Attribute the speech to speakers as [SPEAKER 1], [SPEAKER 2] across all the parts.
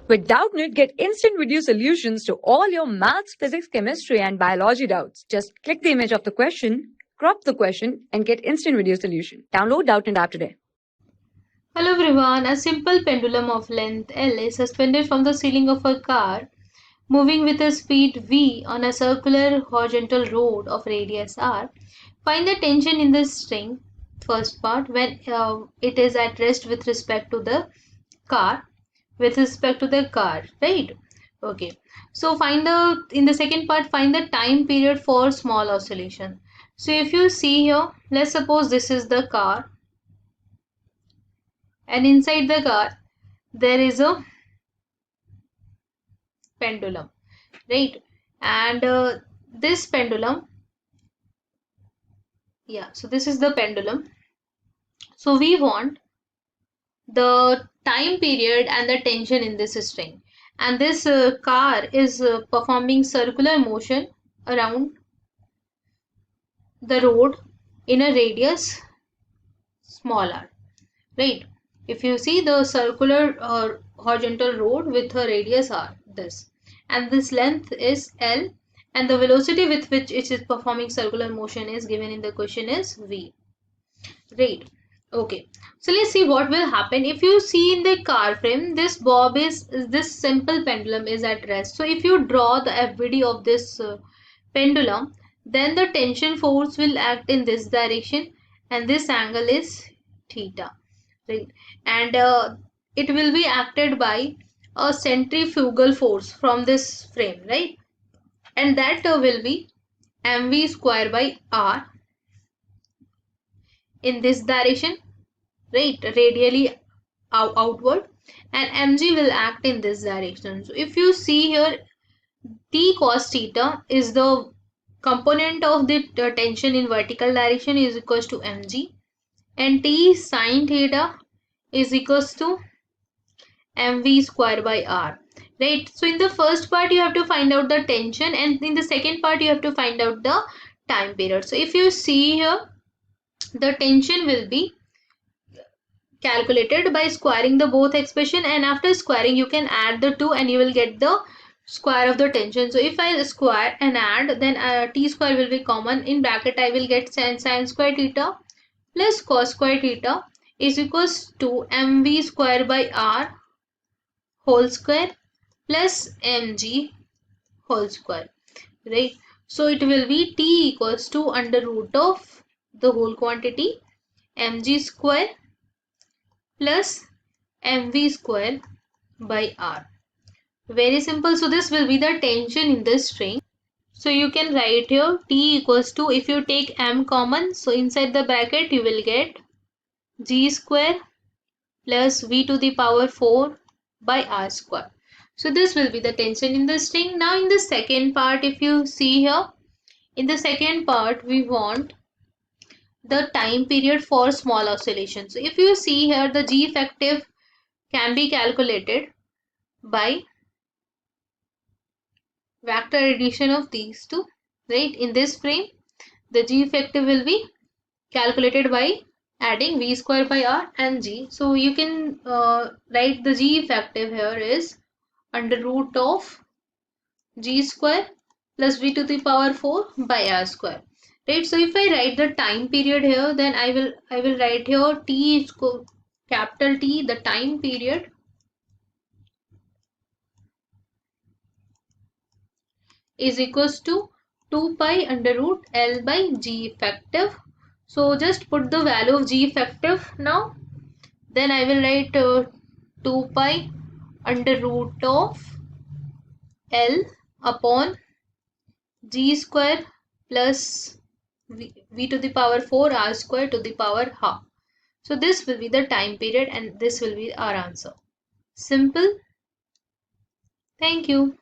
[SPEAKER 1] With Doubtnut, get instant video solutions to all your maths, physics, chemistry, and biology doubts. Just click the image of the question, crop the question, and get instant video solution. Download Doubtnut app today.
[SPEAKER 2] Hello everyone, a simple pendulum of length L is suspended from the ceiling of a car, moving with a speed V on a circular horizontal rod of radius R. Find the tension in the string, first part, when it is at rest with respect to the car, right? Okay. So in the second part, find the time period for small oscillation. So if you see here, let's suppose this is the car, and inside the car there is a pendulum, right? And this pendulum, so this is the pendulum. So we want the time period and the tension in this string, and this car is performing circular motion around the road in a radius smaller, right? If you see the circular horizontal road with a radius r, and this length is L, and the velocity with which it is performing circular motion is given in the question is V, right? Okay, so let's see what will happen. If you see in the car frame, this this simple pendulum is at rest. So if you draw the FVD of this pendulum, then the tension force will act in this direction, and this angle is theta, right? And it will be acted by a centrifugal force from this frame, right? And that will be mv square by r in this direction, right, radially outward, and mg will act in this direction. So if you see here, t cos theta is the component of the tension in vertical direction is equals to mg, and t sin theta is equals to mv square by r, right? So in the first part you have to find out the tension, and in the second part you have to find out the time period. So if you see here, the tension will be calculated by squaring the both expression, and after squaring you can add the two and you will get the square of the tension. So if I square and add, then t square will be common. In bracket I will get sin square theta plus cos square theta is equals to mv square by r whole square plus mg whole square, right? So it will be t equals to under root of the whole quantity mg square plus mv square by r. Very simple. So this will be the tension in the string. So you can write here t equals to, if you take m common, so inside the bracket you will get g square plus v to the power 4 by r square. So this will be the tension in the string. Now in the second part, if you see here, in the second part we want the time period for small oscillation. So if you see here, the G effective can be calculated by vector addition of these two, right? In this frame, the G effective will be calculated by adding v square by r and g. So you can write the G effective here is under root of g square plus v to the power 4 by r square, right? So if I write the time period here, then I will write here t is capital T, the time period is equals to 2 pi under root L by G effective. So just put the value of G effective now. Then I will write 2 pi under root of L upon G square plus v to the power 4 r square to the power half. So this will be the time period, and this will be our answer. Simple. Thank you.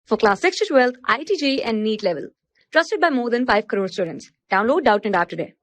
[SPEAKER 1] For class 6 to 12, IIT JEE and NEET level. Trusted by more than 5 crore students. Download Doubtnut app today.